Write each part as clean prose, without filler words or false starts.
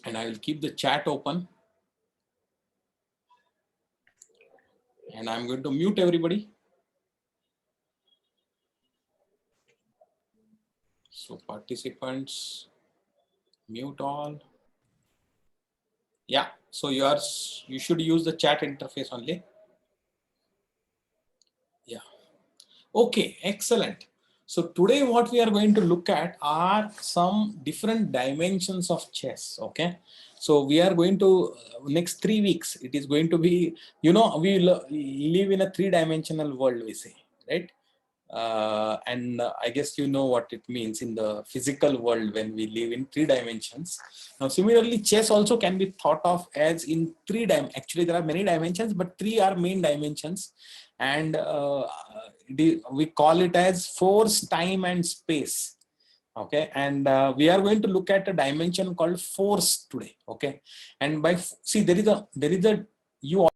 and I will keep the chat open, and I'm going to mute everybody. So participants, mute all. Yeah, so you should use the chat interface only. Yeah. Okay, excellent. So today what we are going to look at are some different dimensions of chess. Okay. So we are going to, next 3 weeks, it is going to be, we live in a 3-dimensional world, we say, right? And I guess you know what it means in the physical world when we live in 3 dimensions. Now, similarly, chess also can be thought of as in 3 dimensions. Actually, there are many dimensions, but 3 are main dimensions. And we call it as force, time, and space. Okay, and we are going to look at a dimension called force today. Okay, and see, there is a you.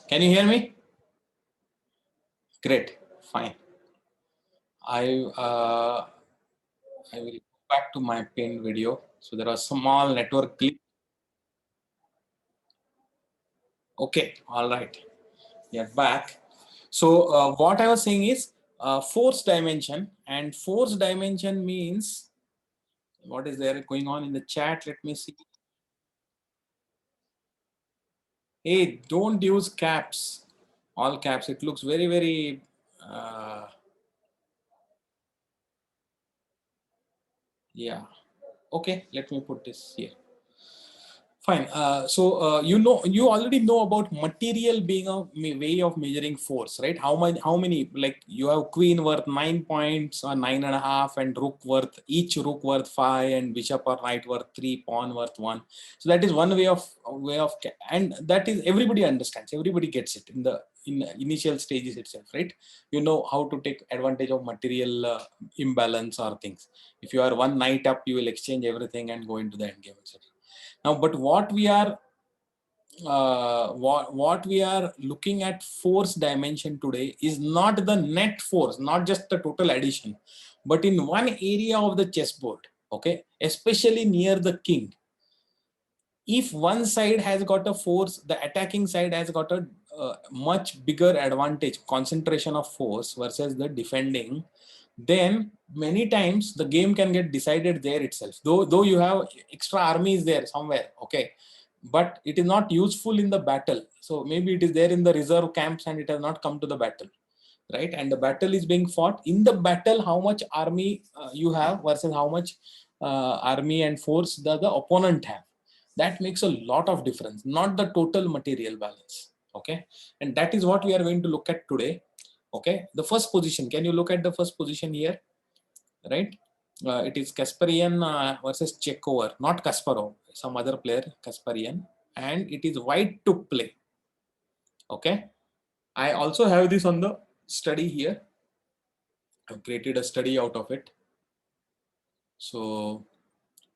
Can you hear me? Great, fine. I will go back to my pinned video. So there was small network glitch. Okay, all right. Yeah, back. So what I was saying is force dimension, and force dimension means what is there going on in the chat? Let me see. Hey, don't use caps, all caps. It looks very, very. Yeah. Okay, let me put this here. Fine. You already know about material being a way of measuring force, right? How many, like you have queen worth 9 points or 9.5, and each rook worth 5, and bishop or knight worth 3, pawn worth 1. So that is one way of, and that is everybody understands. Everybody gets it in the initial stages itself, right? You know how to take advantage of material imbalance or things. If you are one knight up, you will exchange everything and go into the end game, etc. Now, but what we are looking at force dimension today is not the net force, not just the total addition, but in one area of the chessboard. Okay, especially near the king. If one side has got a force, the attacking side has got a much bigger advantage, concentration of force versus the defending, then many times the game can get decided there itself. Though you have extra armies there somewhere, okay, but it is not useful in the battle. So maybe it is there in the reserve camps and it has not come to the battle, right? And the battle is being fought. In the battle, how much army you have versus how much army and force the opponent have, that makes a lot of difference, not the total material balance. Okay, and that is what we are going to look at today. Okay, the first position, can you look at the first position here, right? It is Kasparian versus Chekover, not Kasparov, some other player, Kasparian, and it is white to play. Okay, I also have this on the study here. I've created a study out of it. So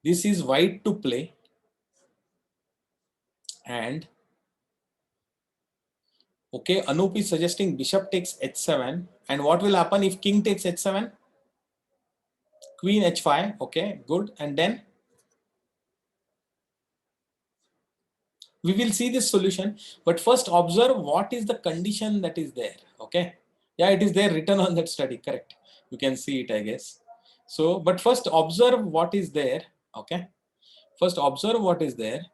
this is white to play, and okay, Anup is suggesting bishop takes h7, and what will happen if king takes h7? Queen h5. Okay, good. And then we will see this solution, but first observe what is the condition that is there. Okay, yeah, it is there written on that study, correct? You can see it, I guess. So but first observe what is there. Okay, first observe what is there.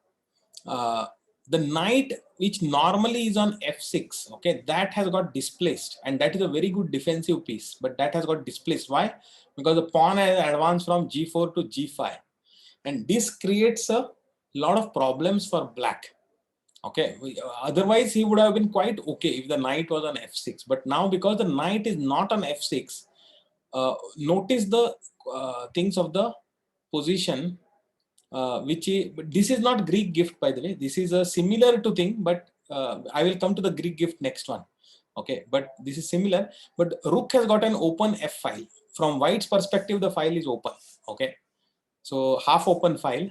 The knight, which normally is on f6, okay, that has got displaced, and that is a very good defensive piece, but that has got displaced. Why? Because the pawn has advanced from g4 to g5, and this creates a lot of problems for black. Okay, otherwise he would have been quite okay if the knight was on f6, but now because the knight is not on f6, notice the things of the position, but this is not Greek gift, by the way. This is a similar to thing, but I will come to the Greek gift next one. Okay, but this is similar. But rook has got an open f file. From white's perspective, the file is open. Okay, So half open file.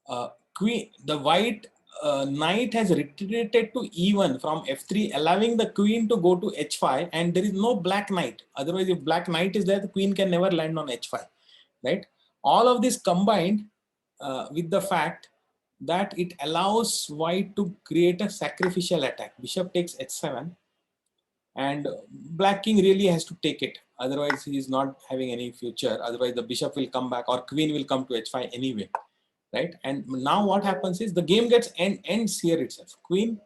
The white knight has retreated to e1 from f3, allowing the queen to go to h5, and there is no black knight. Otherwise, if black knight is there, the queen can never land on h5, right? All of this combined with the fact that it allows white to create a sacrificial attack. Bishop takes h7, and black king really has to take it. Otherwise, he is not having any future. Otherwise, the bishop will come back or queen will come to h5 anyway, right? And now what happens is the game gets ends here itself. Queen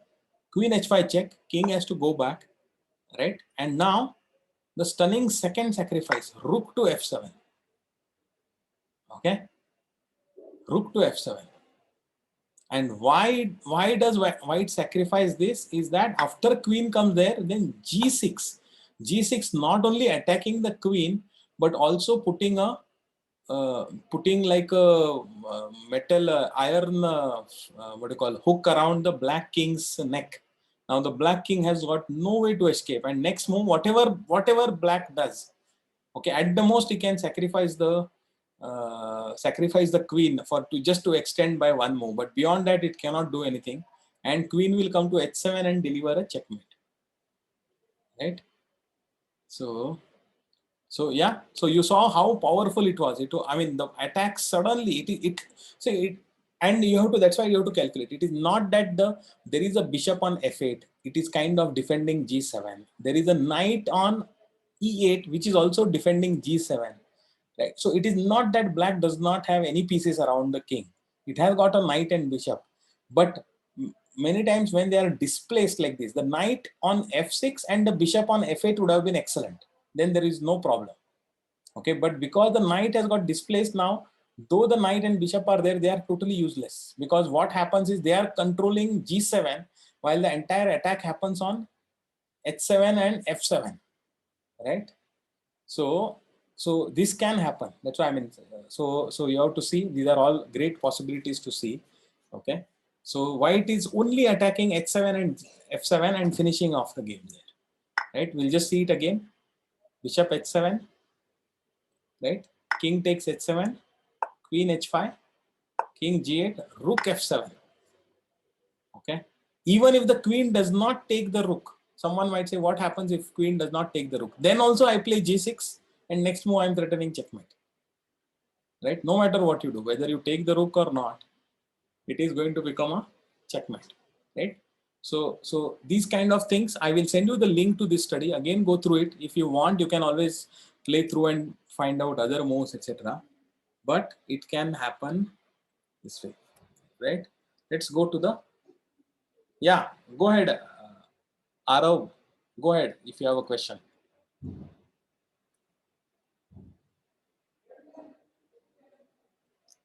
h5 check, king has to go back, right? And now the stunning second sacrifice, rook to f7. Okay, rook to f7. And why does white sacrifice this is that after queen comes there, then g6. G6 not only attacking the queen, but also putting a putting like a metal iron what do you call hook around the black king's neck. Now the black king has got no way to escape, and next move whatever black does, okay, at the most he can sacrifice the queen for just to extend by one move, but beyond that it cannot do anything, and queen will come to h7 and deliver a checkmate, right? So yeah, so you saw how powerful it was. I mean, the attack suddenly so it, and you have to, that's why you have to calculate. It is not that there is a bishop on f8. It is kind of defending g7. There is a knight on e8, which is also defending g7, right? So it is not that black does not have any pieces around the king. It has got a knight and bishop, but many times when they are displaced like this, the knight on f6 and the bishop on f8 would have been excellent. Then there is no problem. Okay, but because the knight has got displaced now, though the knight and bishop are there, they are totally useless, because what happens is they are controlling g7 while the entire attack happens on h7 and f7, right? So this can happen. That's why I mean, so you have to see, these are all great possibilities to see. Okay, so white is only attacking h7 and f7 and finishing off the game there, right? We'll just see it again. Bishop h7, right? King takes h7, queen h5, king g8, rook f7. Okay, even if the queen does not take the rook, someone might say, what happens if queen does not take the rook? Then also I play g6, and next move I'm threatening checkmate, right? No matter what you do, whether you take the rook or not, it is going to become a checkmate, right? So these kind of things, I will send you the link to this study. Again, go through it. If you want, you can always play through and find out other moves, etc. But it can happen this way, right? Let's go to the, yeah, go ahead, Arav, go ahead if you have a question.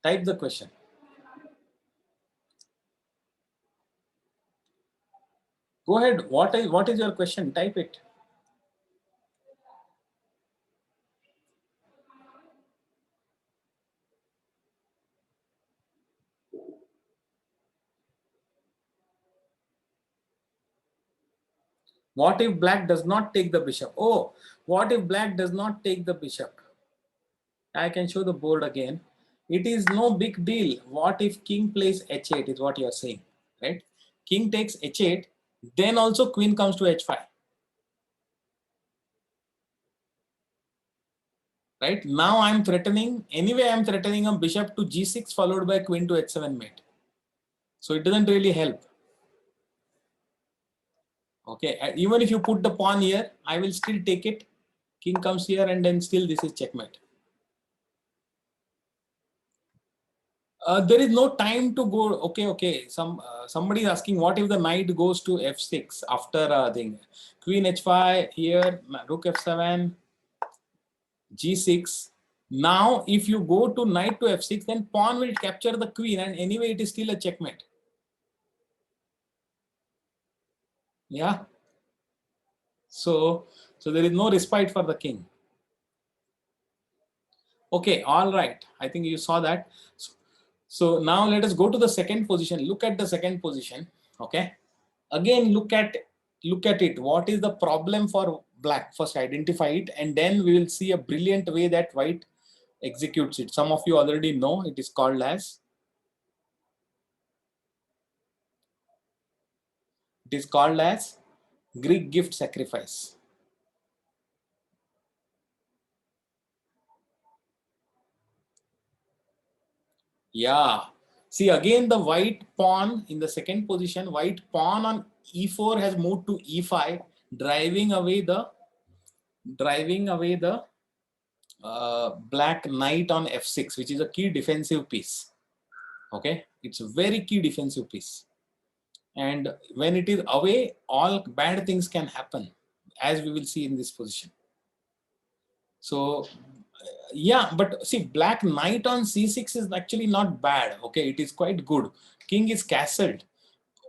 Type the question. Go ahead. What is your question? Type it. What if black does not take the bishop? Oh, what if black does not take the bishop? I can show the board again. It is no big deal. What if king plays h8 is what you are saying, right? King takes h8, then also queen comes to h5. Right? Now I'm threatening, anyway I'm threatening a bishop to g6 followed by queen to h7 mate. So it doesn't really help. Okay, even if you put the pawn here, I will still take it. King comes here and then still this is checkmate. There is no time to go. Okay. Somebody is asking, what if the knight goes to f6 after thing? Queen h5 here, rook f7, g6. Now, if you go to knight to f6, then pawn will capture the queen, and anyway, it is still a checkmate. Yeah. So there is no respite for the king. Okay, all right. I think you saw that. So now let us go to the second position. Look at the second position. Okay. Again, look at it. What is the problem for black? First, identify it, and then we will see a brilliant way that white executes it. Some of you already know it is called as, Greek gift sacrifice. Yeah. See, again, the white pawn in the second position, white pawn on e4 has moved to e5, driving away the black knight on f6, which is a key defensive piece. Okay, it's a very key defensive piece. And when it is away, all bad things can happen, as we will see in this position. So yeah, but see, black knight on c6 is actually not bad. Okay, it is quite good. King is castled.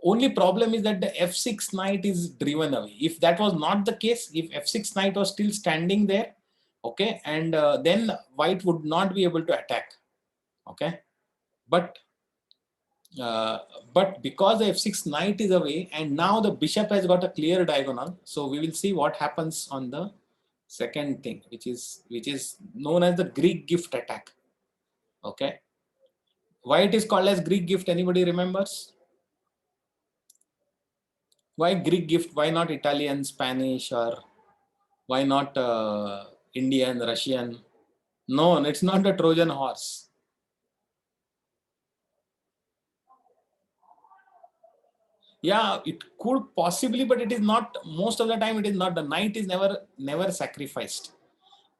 Only problem is that the f6 knight is driven away. If that was not the case, if f6 knight was still standing there, okay, and then white would not be able to attack. Okay, but because the f6 knight is away and now the bishop has got a clear diagonal, so we will see what happens on the second thing, which is known as the Greek gift attack. Okay, why it is called as Greek gift? Anybody remembers? Why Greek gift? Why not Italian, Spanish, or why not Indian, Russian? No, it's not the Trojan horse. Yeah, it could possibly, but it is not. Most of the time, it is not. The knight is never sacrificed.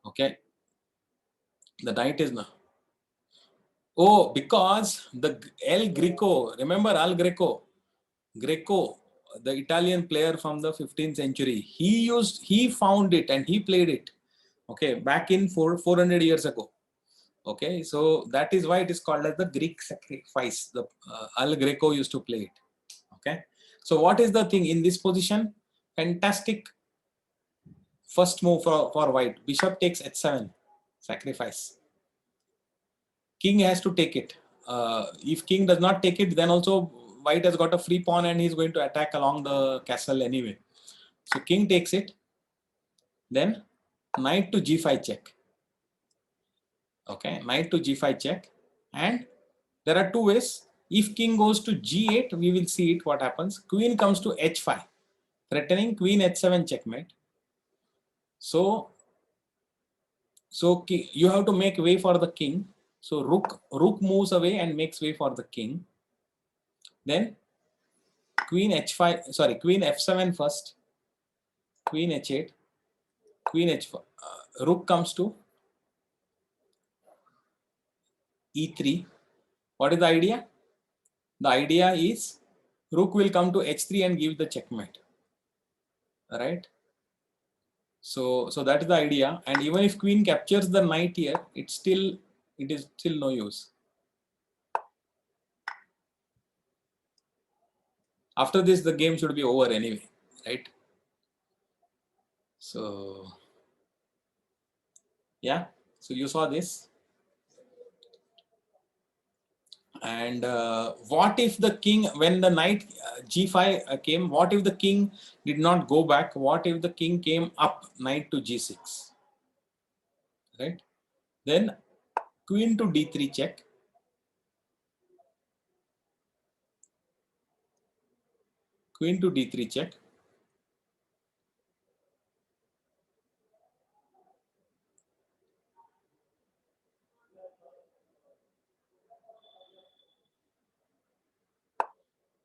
Okay, the knight is not. Oh, because the El Greco. Remember Al Greco? Greco, the Italian player from the 15th century. He found it and he played it. Okay, back in 400 years ago. Okay, so that is why it is called as the Greek sacrifice. The Al Greco used to play it. Okay, so what is the thing in this position? Fantastic first move for white. Bishop takes h7, sacrifice. King has to take it. If king does not take it, then also white has got a free pawn and he's going to attack along the castle anyway. So king takes it. Then knight to g5 check. Okay, knight to g5 check. And there are two ways. If king goes to g8, we will see it what happens. Queen comes to h5, threatening queen h7 checkmate. So you have to make way for the king. So rook moves away and makes way for the king. Then queen h5, sorry, queen f7 first, queen h8, queen h4. Rook comes to e3. What is the idea? The idea is rook will come to h3 and give the checkmate. All right. So that is the idea. And even if queen captures the knight here, it is still no use. After this, the game should be over anyway, right? So yeah, so you saw this. And what if the king, when the knight g5 came, what if the king did not go back? What if the king came up, knight to g6, right? Then queen to d3 check. Queen to d3 check.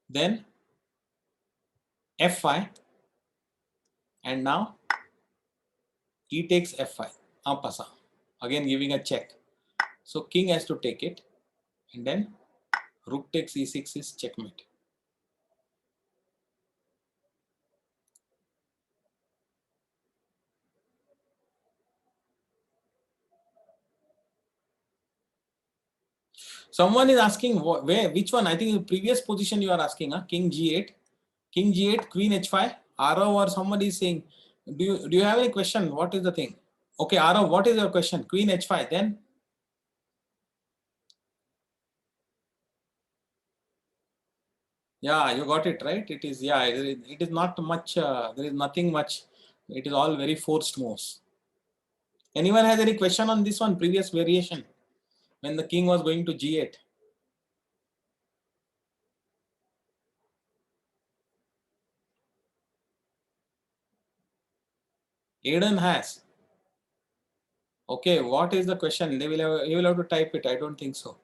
Then f5. And now e takes f5. Pasa. Again giving a check. So king has to take it. And then rook takes e6 is checkmate. Someone is asking which one? I think the previous position you are asking, huh? King g8, king g8, queen h5. Arav or somebody is saying, do you have any question? What is the thing? Okay, Arav, what is your question? Queen h5, then? Yeah, you got it right. It is, yeah, it is not much. There is nothing much. It is all very forced moves. Anyone has any question on this one? Previous variation when the king was going to g8. Aiden has. Okay, what is the question? They will have, you will have to type it. I don't think so.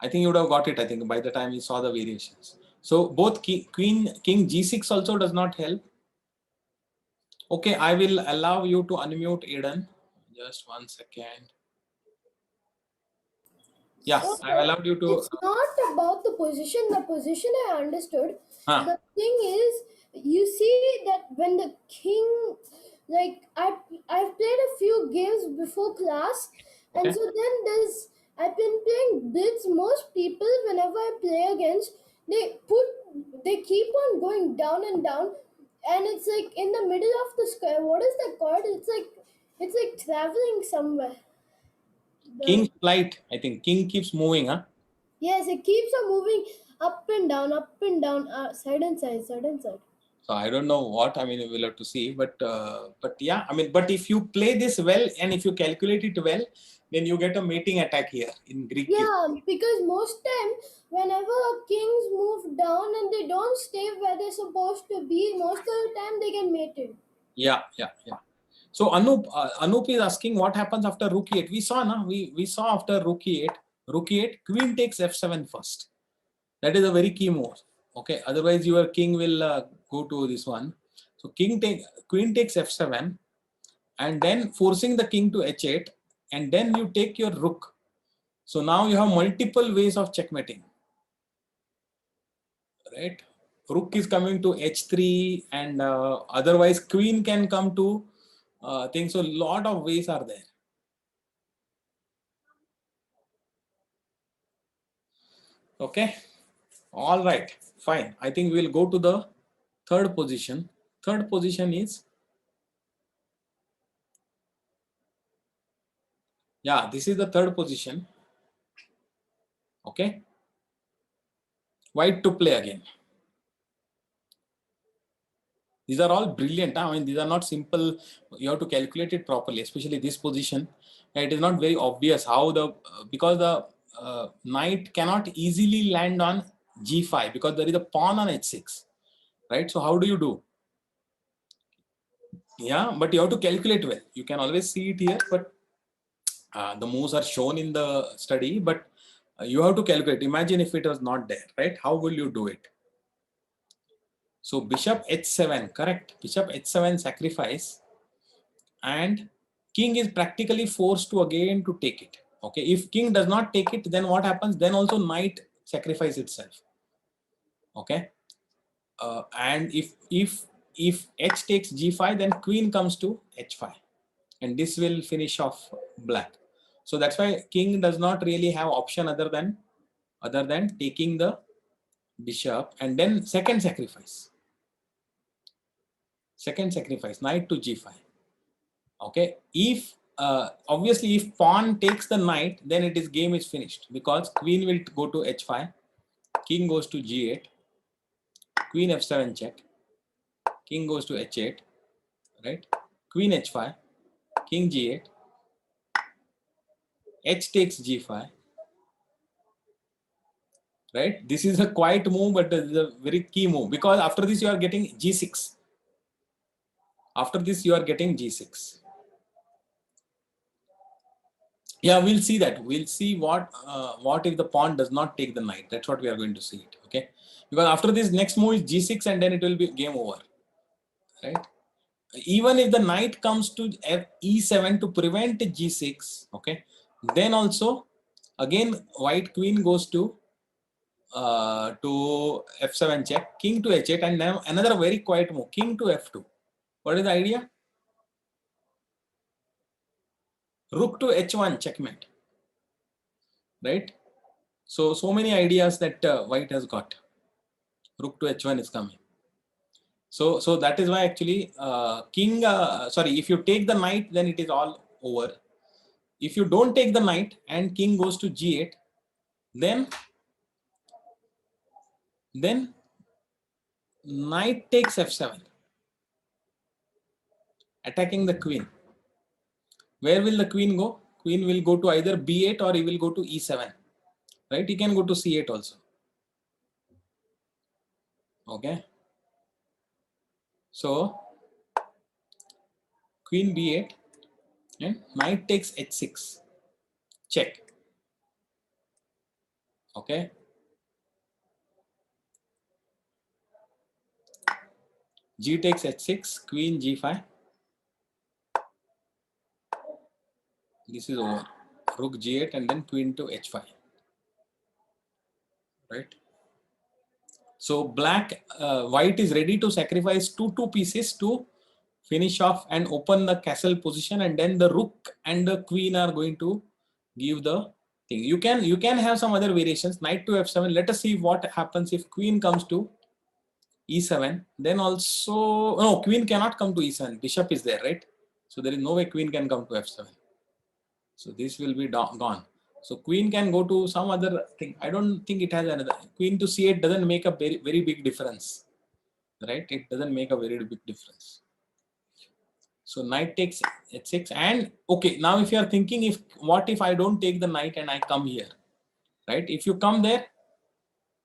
I think you would have got it, I think, by the time you saw the variations. So both king g6 also does not help. Okay, I will allow you to unmute Aiden. Just 1 second. Yeah, So I allowed you to. it's not about the position. The position I understood. The thing is, you see that when the king, like I've played a few games before class, and Okay. so then there's I've been playing blitz. Most people, whenever I play against, they keep on going down and down, and it's like in the middle of the square. What is that called? It's like traveling somewhere. King's The flight, I think. King keeps moving, huh? Yes, it keeps on moving up and down, side and side, side and side. So I don't know what, I mean, we'll have to see, but yeah, I mean, but if you play this well and if you calculate it well, then you get a mating attack here in Greek cube. Yeah, because most time, whenever kings move down and they don't stay where they're supposed to be, most of the time they get mated. Yeah, yeah, yeah. So Anup is asking what happens after rook e8. We saw, na? We saw after rook e8, queen takes f7 first. That is a very key move. Okay, otherwise your king will go to this one. So queen takes f7, and then forcing the king to h8, and then you take your rook. So now you have multiple ways of checkmating, right? Rook is coming to h3, and otherwise queen can come to things. So a lot of ways are there. Okay, all right, fine. I think we'll go to the third position. Third position is, yeah, this is the third position. Okay, white to play again. These are all brilliant. I mean, these are not simple. You have to calculate it properly, especially this position. It is not very obvious how because the knight cannot easily land on g5 because there is a pawn on h6, right? So how do you do? Yeah, but you have to calculate well. You can always see it here, but the moves are shown in the study, but you have to calculate. Imagine if it was not there, right? How will you do it? So bishop h7, correct? Bishop h7 sacrifice, and king is practically forced to again to take it. Okay, if king does not take it, then what happens? Then also knight sacrifice itself. Okay, and if h takes g5, then queen comes to h5, and this will finish off black. So that's why king does not really have option other than taking the bishop, and then second sacrifice, knight to g5. Okay, if obviously if pawn takes the knight, then game is finished because queen will go to h5, king goes to g8, queen f7 check, king goes to h8, right? Queen h5, king g8, h takes g5, right? This is a quiet move, but this is a very key move because after this you are getting g6. After this you are getting g6. Yeah, we'll see that. We'll see what if the pawn does not take the knight. That's what we are going to see it. Okay, because after this next move is g6, and then it will be game over, right? Even if the knight comes to e7 to prevent g6, okay, then also again white queen goes to f7 check, king to h8, and then another very quiet move, king to f2. What is the idea? Rook to h1 checkmate, right? So many ideas that white has got. Rook to h1 is coming. So that is why actually king. Sorry, if you take the knight, then it is all over. If you don't take the knight and king goes to g8, then knight takes f7. attacking the queen. Where will the queen go? Queen will go to either b8 or he will go to e7, right? He can go to c8 also. Okay. So queen b8 and knight takes h6, check. Okay. G takes h6, queen g5. This is over. Rook g8 and then queen to h5. Right. So white is ready to sacrifice two pieces to finish off and open the castle position, and then the rook and the queen are going to give the thing. You can have some other variations. Knight to f7. Let us see what happens if queen comes to e7. Then also no, queen cannot come to e7. Bishop is there, right? So there is no way queen can come to f7. So this will be gone. So queen can go to some other thing. I don't think it has another. Queen to c8 doesn't make a very big difference, right? It doesn't make a very big difference. So knight takes h6, and okay, now if you are thinking, what if I don't take the knight and I come here, right? If you come there,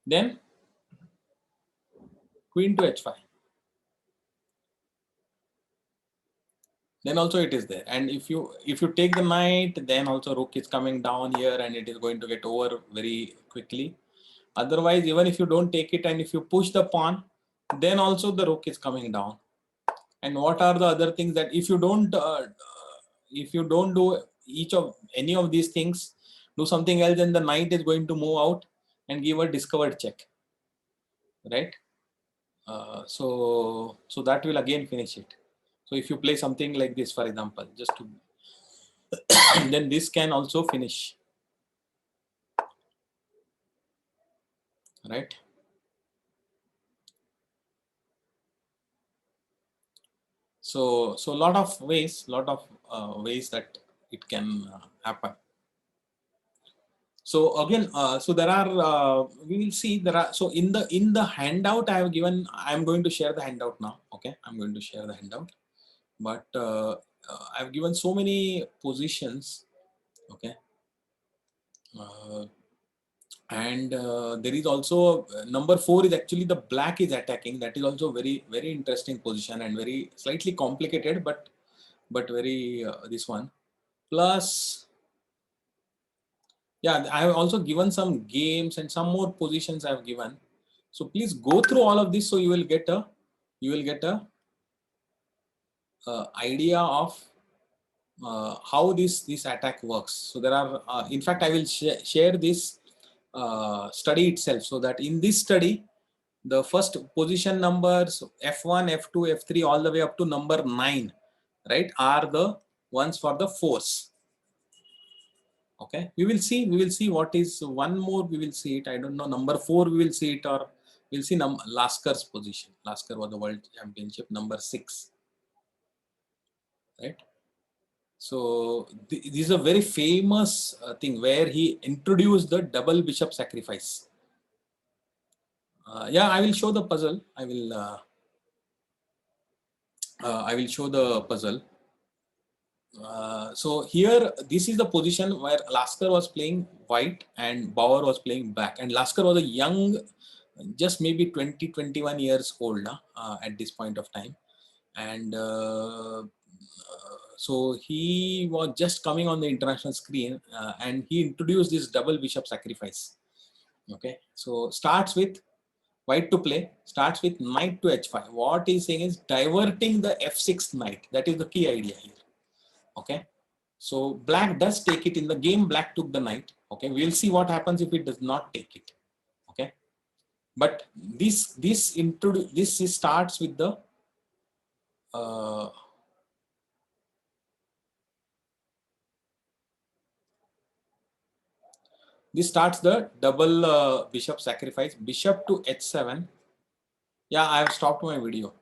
then queen to h5. Then also it is there, and if you take the knight, then also rook is coming down here and it is going to get over very quickly. Otherwise, even if you don't take it and if you push the pawn, then also the rook is coming down. And what are the other things that if you don't do any of these things, do something else, then the knight is going to move out and give a discovered check, right? So that will again finish it. So if you play something like this, for example, just to then this can also finish, right? So a lot of ways that it can happen. So again, so there are we will see there are, so in the handout I have given, I am going to share the handout now. Okay, I'm going to share the handout, but I've given so many positions. Okay. And there is also number 4 is actually the black is attacking. That is also very interesting position and very slightly complicated, but very this one. Plus, yeah, I have also given some games and some more positions I have given. So please go through all of this so you will get a idea of how this attack works. So there are in fact I will share this study itself, so that in this study the first position numbers f1, f2, f3 all the way up to number 9, right, are the ones for the force. Okay, we will see what is one more. We will see it. I don't know, number 4 we will see it, or we'll see Laskar's position. Laskar was the world championship number 6, right? So this is a very famous thing where he introduced the double bishop sacrifice. Yeah, I will show the puzzle. I will show the puzzle. So here, this is the position where Lasker was playing white and Bauer was playing black. And Lasker was a young, just maybe 20, 21 years old at this point of time. And so he was just coming on the international screen and he introduced this double bishop sacrifice. Okay, so starts with white to play, starts with knight to h5. What he's saying is diverting the f6 knight. That is the key idea here. Okay, so black does take it in the game. Black took the knight. Okay, we'll see what happens if it does not take it. Okay, but this starts with the this starts the double bishop sacrifice. Bishop to h7. Yeah, I have stopped my video.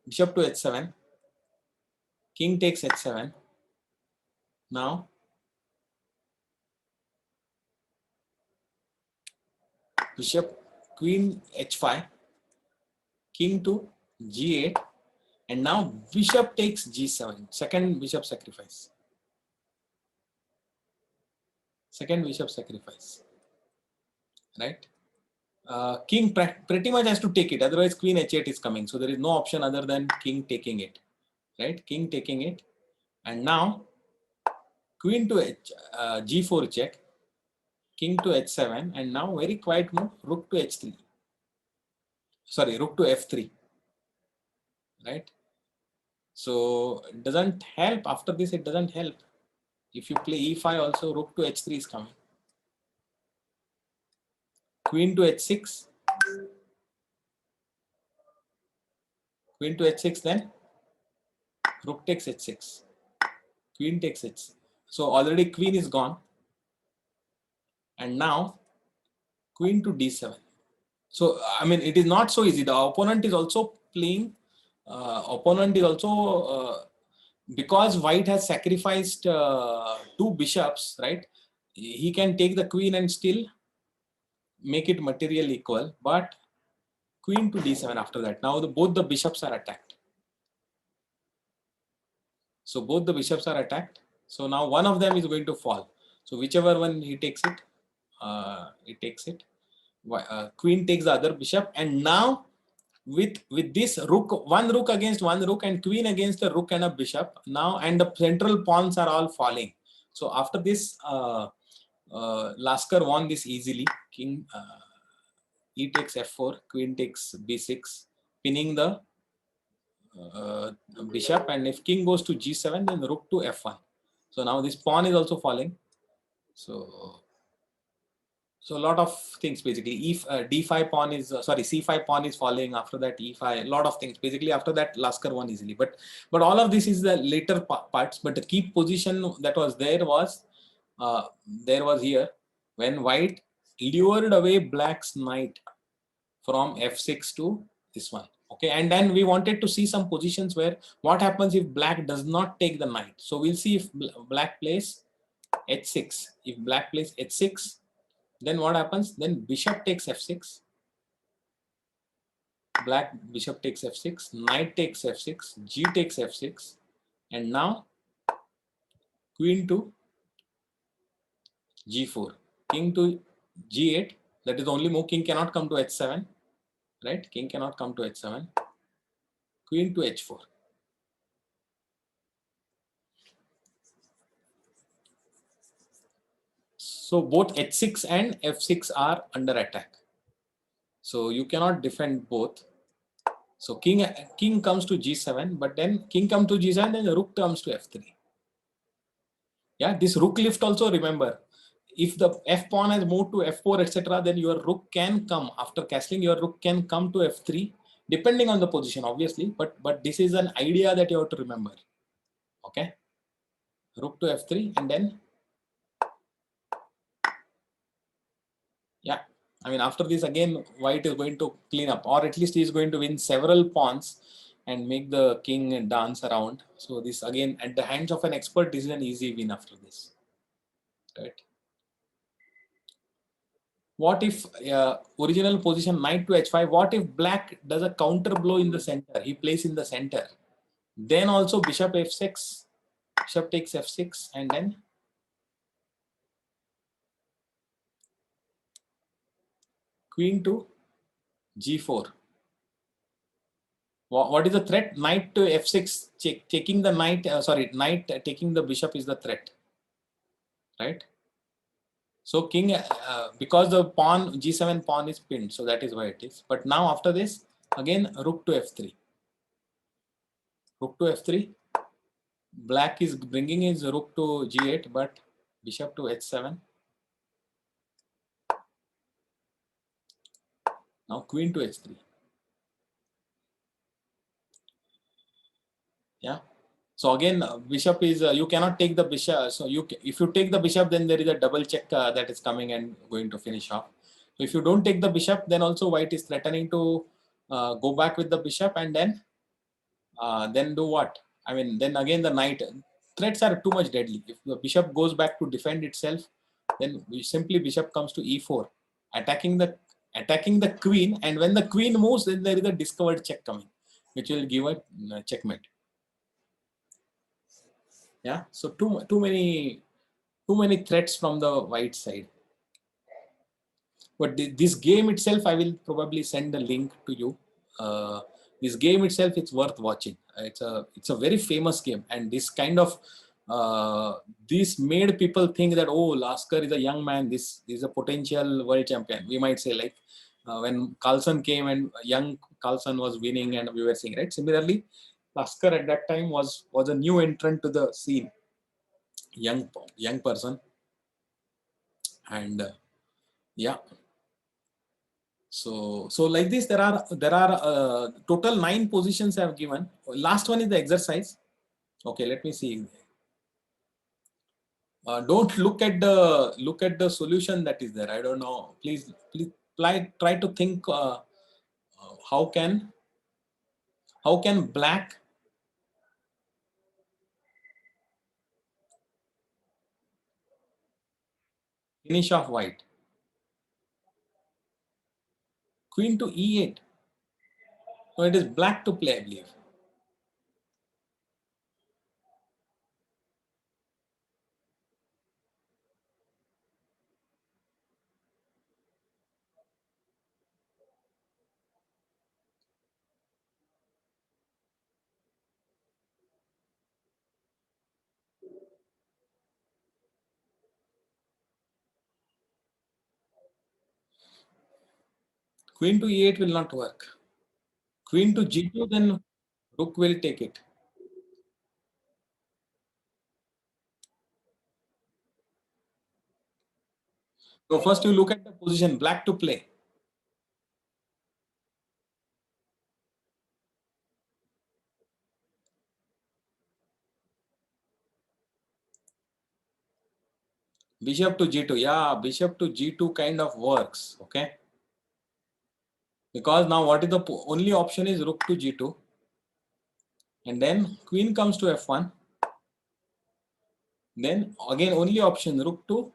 Bishop to h7. King takes h7. Now bishop, queen h5, king to g8, And now bishop takes g7, second bishop sacrifice. Second bishop sacrifice, right? King pretty much has to take it, otherwise queen h8 is coming. So there is no option other than king taking it, right? King taking it. And now queen to g4 check, king to h7, and now very quiet move, rook to h3. Sorry, rook to f3, right? So it doesn't help. After this, it doesn't help. If you play e5 also, rook to h3 is coming. Queen to h6. Queen to h6, then rook takes h6. Queen takes h6. So already queen is gone. And now queen to d7. So, I mean, it is not so easy. The opponent is also playing, because white has sacrificed two bishops, right? He can take the queen and still make it material equal, but queen to d7 after that. Now both the bishops are attacked. So both the bishops are attacked. So now one of them is going to fall. So whichever one he takes it, queen takes the other bishop, and now with this rook, one rook against one rook and queen against a rook and a bishop now, and the central pawns are all falling. So after this, Laskar won this easily. King e takes f4, queen takes b6, pinning the bishop, and if king goes to g7, then rook to f1. So now this pawn is also falling. So a lot of things basically. If d5 pawn is c5 pawn is falling. After that e5, a lot of things basically. After that Laskar won easily. But all of this is the later parts. But the key position that was there was here when white lured away black's knight from f6 to this one. Okay, and then we wanted to see some positions where what happens if black does not take the knight. So we'll see if black plays h6. If black plays h6. Then what happens? Then bishop takes f6. Black bishop takes f6. Knight takes f6. G takes f6. And now queen to g4. King to g8. That is the only move. King cannot come to h7. Right? King cannot come to h7. Queen to h4. So both h6 and f6 are under attack. So you cannot defend both. So king comes to g7, but then king comes to g7, then the rook comes to f3. Yeah, this rook lift also, remember, if the f pawn has moved to f4, etc., then your rook can come after castling. Your rook can come to f3, depending on the position, obviously. But this is an idea that you have to remember. Okay, rook to f3, and then yeah, I mean, after this again, white is going to clean up, or at least he is going to win several pawns and make the king dance around. So this again, at the hands of an expert, this is an easy win after this, right? What if original position knight to h5? What if black does a counter blow in the center? He plays in the center. Then also bishop f6, bishop takes f6, and then queen to g4. What is the threat? Knight to f6, taking the knight, knight taking the bishop is the threat, right? So king, because the pawn, g7 pawn is pinned, so that is why it is. But now after this, again rook to f3. Rook to f3. Black is bringing his rook to g8, but bishop to h7. Now queen to h3. Yeah. So again, bishop is you cannot take the bishop. So if you take the bishop, then there is a double check that is coming and going to finish off. So if you don't take the bishop, then also white is threatening to go back with the bishop, and then do what? I mean, then again the knight. Threats are too much deadly. If the bishop goes back to defend itself, then simply bishop comes to e4, attacking the queen, and when the queen moves, then there is a discovered check coming. which will give a checkmate. Yeah, so too many threats from the white side. But this game itself, I will probably send a link to you. This game itself, it's worth watching. It's a very famous game, and this kind of this made people think that, oh, Laskar is a young man. This is a potential world champion. We might say, like when Carlsen came and young Carlsen was winning, and we were saying, right. Similarly, Laskar at that time was a new entrant to the scene, young person, and yeah. So like this, there are total 9 positions I have given. Last one is the exercise. Okay, let me see. Don't look at the solution that is there. I don't know. Please try to think. How can black finish off white? Queen to e8. So it is black to play, I believe. Queen to e8 will not work. Queen to g2, then rook will take it. So first you look at the position, black to play. Bishop to g2. Yeah, bishop to g2 kind of works. Okay. Because now what is the only option is rook to g2. And then queen comes to f1. Then again only option rook to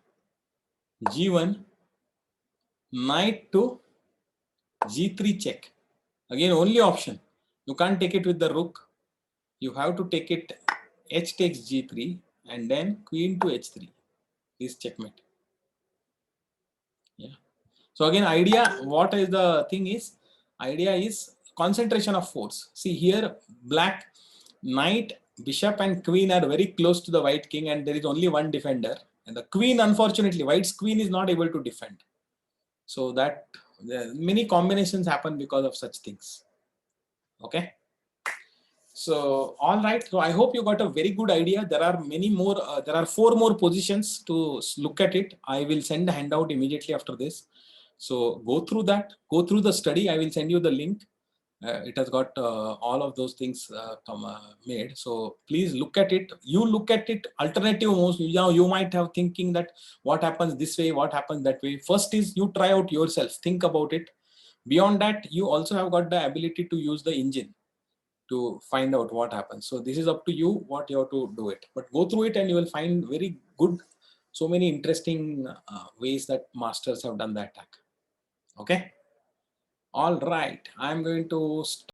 g1. Knight to g3 check. Again only option. You can't take it with the rook. You have to take it h takes g3 and then queen to h3. This checkmate. Yeah. So again, what is the thing is, idea is concentration of force. See here, black, knight, bishop and queen are very close to the white king and there is only one defender. And the queen, unfortunately, white's queen is not able to defend. So that many combinations happen because of such things. Okay. So, all right. So I hope you got a very good idea. There are many more, there are 4 more positions to look at it. I will send a handout immediately after this. So go through that, go through the study. I will send you the link. It has got all of those things made. So please look at it. You look at it alternative moves. You might have thinking that what happens this way, what happens that way. First is you try out yourself, think about it. Beyond that, you also have got the ability to use the engine to find out what happens. So this is up to you what you have to do it. But go through it and you will find very good, so many interesting ways that masters have done the attack. Okay. All right. I'm going to start